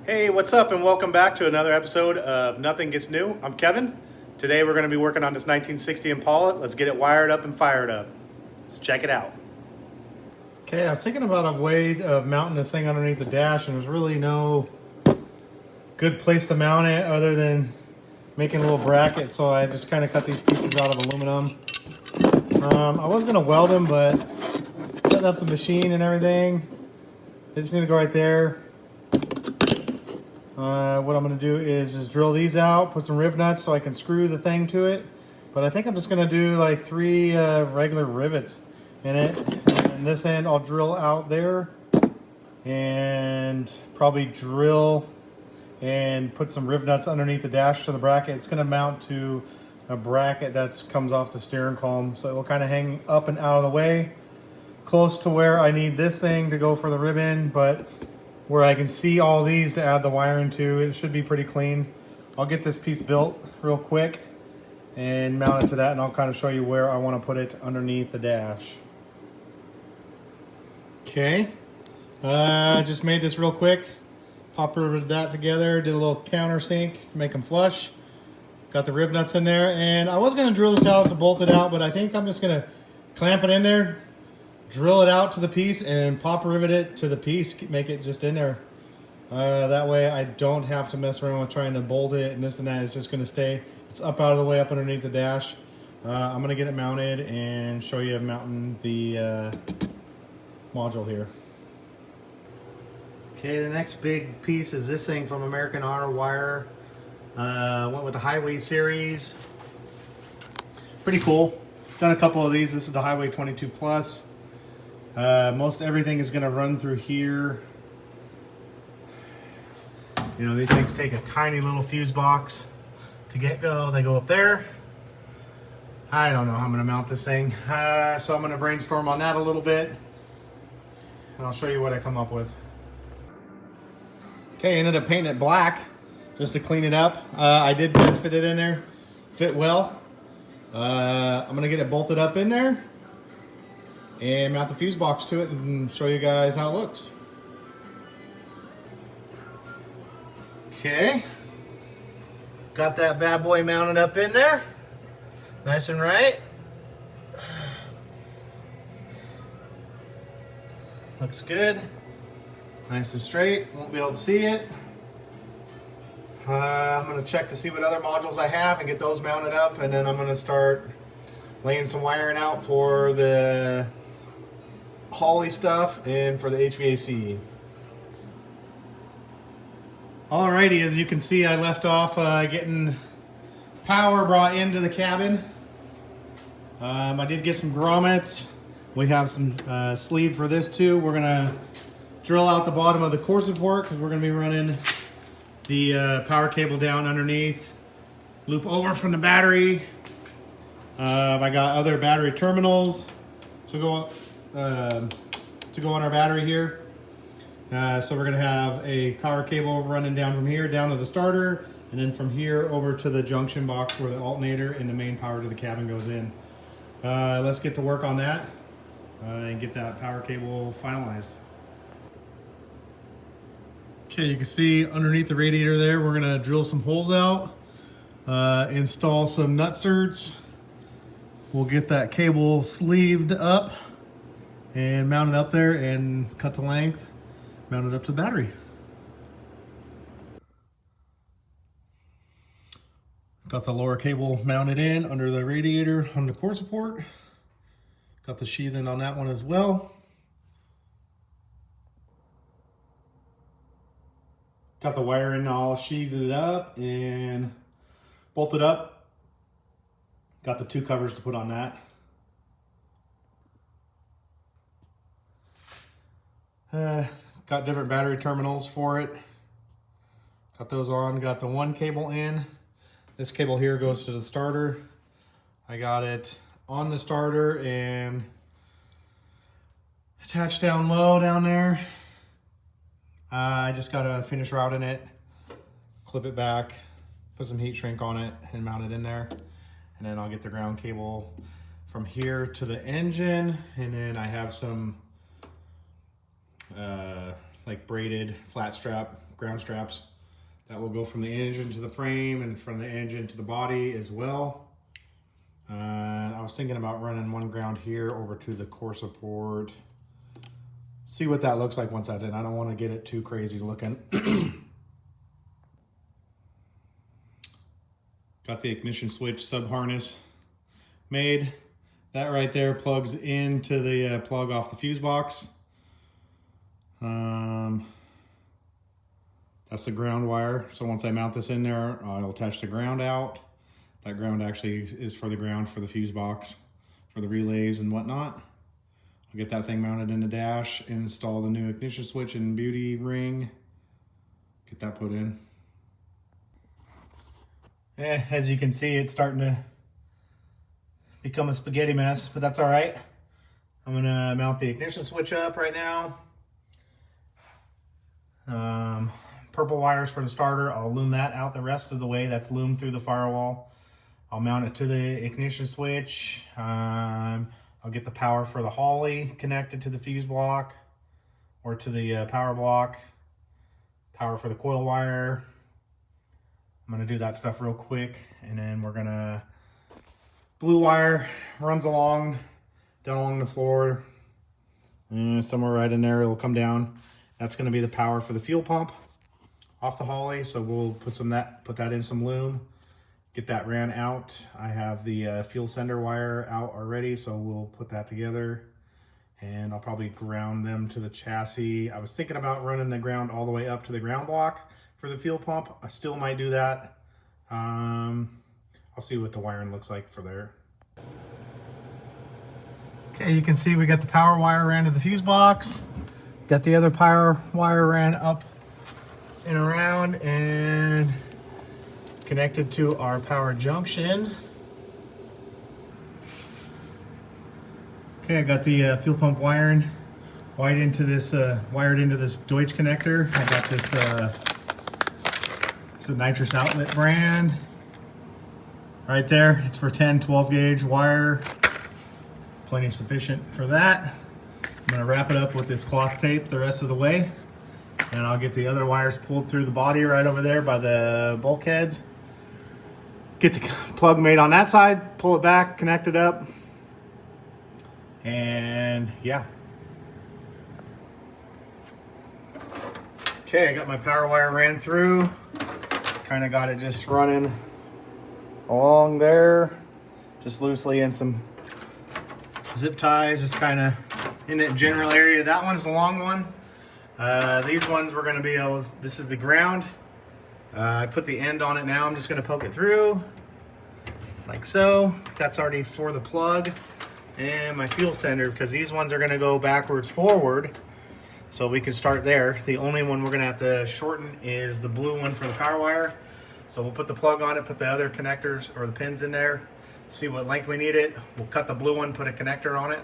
Hey, what's up, and welcome back to another episode of Nothing Gets New. I'm Kevin. Today we're going to be working on this 1960 Impala. Let's get it wired up and fired up. Let's check it out. Okay, I was thinking about a way of mounting this thing underneath the dash, and there's really no good place to mount it other than making a little bracket, so I just kind of cut these pieces out of aluminum. I was going to weld them, but setting up the machine and everything, they just need to go right there. What I'm going to do is just drill these out, put some riv nuts so I can screw the thing to it. But I think I'm just going to do like 3 regular rivets in it. And this end I'll drill out there and probably drill and put some riv nuts underneath the dash to the bracket. It's going to mount to a bracket that comes off the steering column, so it will kind of hang up and out of the way, close to where I need this thing to go for the ribbon, but where I can see all these to add the wiring to. It should be pretty clean. I'll get this piece built real quick and mount it to that, and I'll kind of show you where I want to put it underneath the dash. Okay, just made this real quick. Pop riveted that together, did a little countersink to make them flush. Got the riv nuts in there, and I was going to drill this out to bolt it out, but I think I'm just going to clamp it in there, drill it out to the piece, and pop rivet it to the piece, make it just in there. That way I don't have to mess around with trying to bolt it and this and that. It's just going to stay. It's up out of the way, up underneath the dash. I'm going to get it mounted and show you mounting the module here. Okay, the next big piece is this thing from American Auto Wire. Went with the Highway series. Pretty cool. Done a couple of these. This is the Highway 22 Plus. Most everything is going to run through here. You know, these things take a tiny little fuse box to get go. They go up there. I don't know how I'm going to mount this thing. So I'm going to brainstorm on that a little bit, and I'll show you what I come up with. Okay, I ended up painting it black just to clean it up. I did test fit it in there. Fit well. I'm going to get it bolted up in there and mount the fuse box to it and show you guys how it looks. Okay, got that bad boy mounted up in there, nice and right. Looks good, nice and straight. Won't be able to see it. I'm going to check to see what other modules I have and get those mounted up, and then I'm going to start laying some wiring out for the Holly stuff and for the HVAC. Alrighty, as you can see, I left off getting power brought into the cabin. I did get some grommets. We have some sleeve for this too. We're gonna drill out the bottom of the core support because we're gonna be running the power cable down underneath. Loop over from the battery. I got other battery terminals to go on our battery here. So we're going to have a power cable running down from here down to the starter, and then from here over to the junction box where the alternator and the main power to the cabin goes in. Let's get to work on that and get that power cable finalized. Okay, you can see underneath the radiator there, we're going to drill some holes out, install some nut certs. We'll get that cable sleeved up and mount it up there and cut the length, mount it up to the battery. Got the lower cable mounted in under the radiator on the core support. Got the sheathing on that one as well. Got the wiring all sheathed up and bolted up. Got the 2 covers to put on that. Got different battery terminals for it. Got those on. Got the 1 cable in. This cable here goes to the starter. I got it on the starter and attached down low down there. I just got to finish routing it, clip it back, put some heat shrink on it and mount it in there. And then I'll get the ground cable from here to the engine, and then I have some like braided flat strap ground straps that will go from the engine to the frame and from the engine to the body as well. I was thinking about running one ground here over to the core support. See what that looks like once that's in. I don't want to get it too crazy looking. Got the ignition switch sub harness made. That right there plugs into the plug off the fuse box. That's the ground wire. So once I mount this in there, I'll attach the ground out. That ground actually is for the ground for the fuse box, for the relays and whatnot. I'll get that thing mounted in the dash, install the new ignition switch and beauty ring, get that put in. Yeah, as you can see, it's starting to become a spaghetti mess, but that's all right. I'm gonna mount the ignition switch up right now. Purple wires for the starter. I'll loom that out the rest of the way. That's loomed through the firewall. I'll mount it to the ignition switch. I'll get the power for the Holly connected to the fuse block or to the power block. Power for the coil wire. I'm gonna do that stuff real quick, and then we're gonna, blue wire runs along, down along the floor. Somewhere right in there, it'll come down. That's gonna be the power for the fuel pump off the Holly. So we'll put that in some loom, get that ran out. I have the fuel sender wire out already, so we'll put that together, and I'll probably ground them to the chassis. I was thinking about running the ground all the way up to the ground block for the fuel pump. I still might do that. I'll see what the wiring looks like for there. Okay, you can see we got the power wire ran to the fuse box. Got the other power wire ran up and around and connected to our power junction. Okay, I got the fuel pump wiring wired into this Deutsch connector. I got this it's a nitrous outlet brand right there. It's for 10-12 gauge wire, plenty sufficient for that. I'm gonna wrap it up with this cloth tape the rest of the way, and I'll get the other wires pulled through the body right over there by the bulkheads. Get the plug made on that side, pull it back, connect it up, and yeah. Okay, I got my power wire ran through. Kind of got it just running along there, just loosely in some zip ties, just kind of in that general area. That one's the long one. These ones we're going to be able, this is the ground. I put the end on it now. I'm just going to poke it through like so. That's already for the plug and my fuel sender, because these ones are going to go backwards forward, so we can start there. The only one we're going to have to shorten is the blue one for the power wire. So we'll put the plug on it, put the other connectors or the pins in there, see what length we need it. We'll cut the blue one, put a connector on it,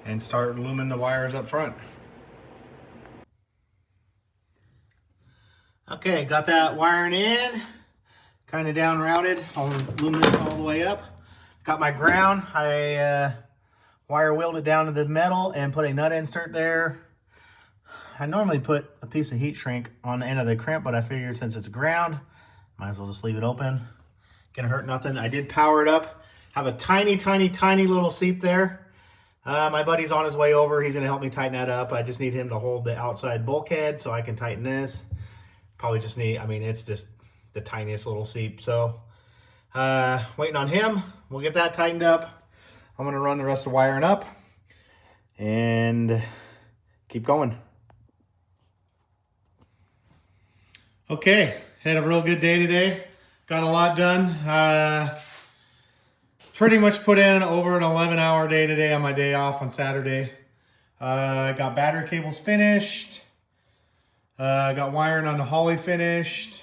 and start looming the wires up front. Okay, got that wiring in, kind of down routed. I'll loom this all the way up. Got my ground. I wire wheeled it down to the metal and put a nut insert there. I normally put a piece of heat shrink on the end of the crimp, but I figured since it's ground, might as well just leave it open. Gonna hurt nothing. I did power it up. Have a tiny, tiny, tiny little seep there. My buddy's on his way over. He's gonna help me tighten that up. I just need him to hold the outside bulkhead so I can tighten this. Probably just need, I mean, it's just the tiniest little seep. So waiting on him. We'll get that tightened up. I'm gonna run the rest of the wiring up and keep going. Okay, had a real good day today. Got a lot done. Pretty much put in over an 11-hour day today on my day off on Saturday. Got battery cables finished. Got wiring on the Holly finished.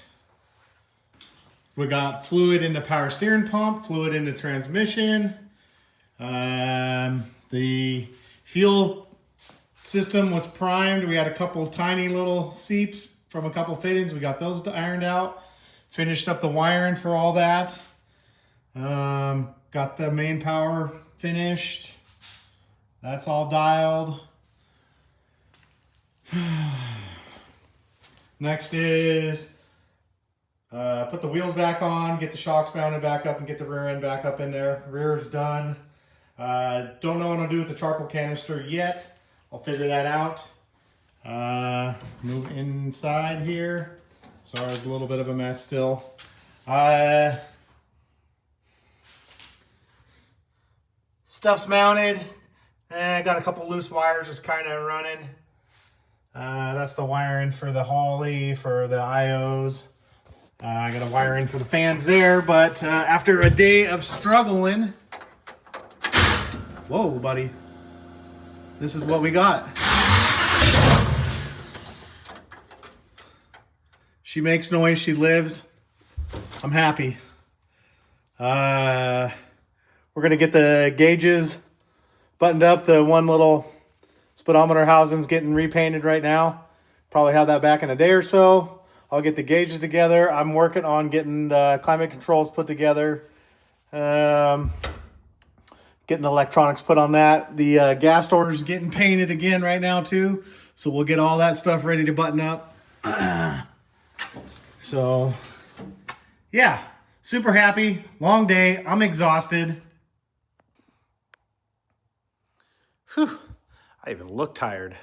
We got fluid in the power steering pump, fluid in the transmission. The fuel system was primed. We had a couple tiny little seeps from a couple fittings. We got those ironed out. Finished up the wiring for all that. Got the main power finished. That's all dialed. Next is put the wheels back on, get the shocks mounted back up, and get the rear end back up in there. Rear's done. Don't know what I'll do with the charcoal canister yet. I'll figure that out. Move inside here. Sorry, it's a little bit of a mess still. Stuff's mounted. I got a couple loose wires just kind of running. That's the wiring for the Holly, for the IOs. I got a wire in for the fans there, but after a day of struggling, whoa, buddy, this is what we got. She makes noise, she lives. I'm happy. We're gonna get the gauges buttoned up. The one little speedometer housing's getting repainted right now. Probably have that back in a day or so. I'll get the gauges together. I'm working on getting the climate controls put together. Getting the electronics put on that. The gas storage is getting painted again right now too. So we'll get all that stuff ready to button up. So yeah, super happy. Long day. I'm exhausted. Whew. I even look tired.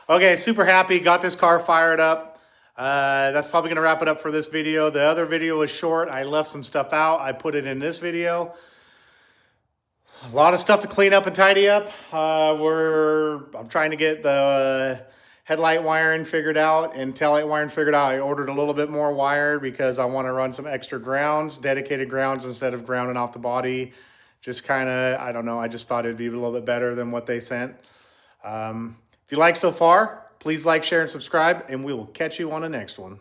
Okay, super happy. Got this car fired up. That's probably going to wrap it up for this video. The other video was short. I left some stuff out. I put it in this video. A lot of stuff to clean up and tidy up. I'm trying to get the headlight wiring figured out and taillight wiring figured out. I ordered a little bit more wire because I want to run some extra grounds, dedicated grounds, instead of grounding off the body. Just kind of, I don't know, I just thought it'd be a little bit better than what they sent. If you like so far, please like, share, and subscribe, and we will catch you on the next one.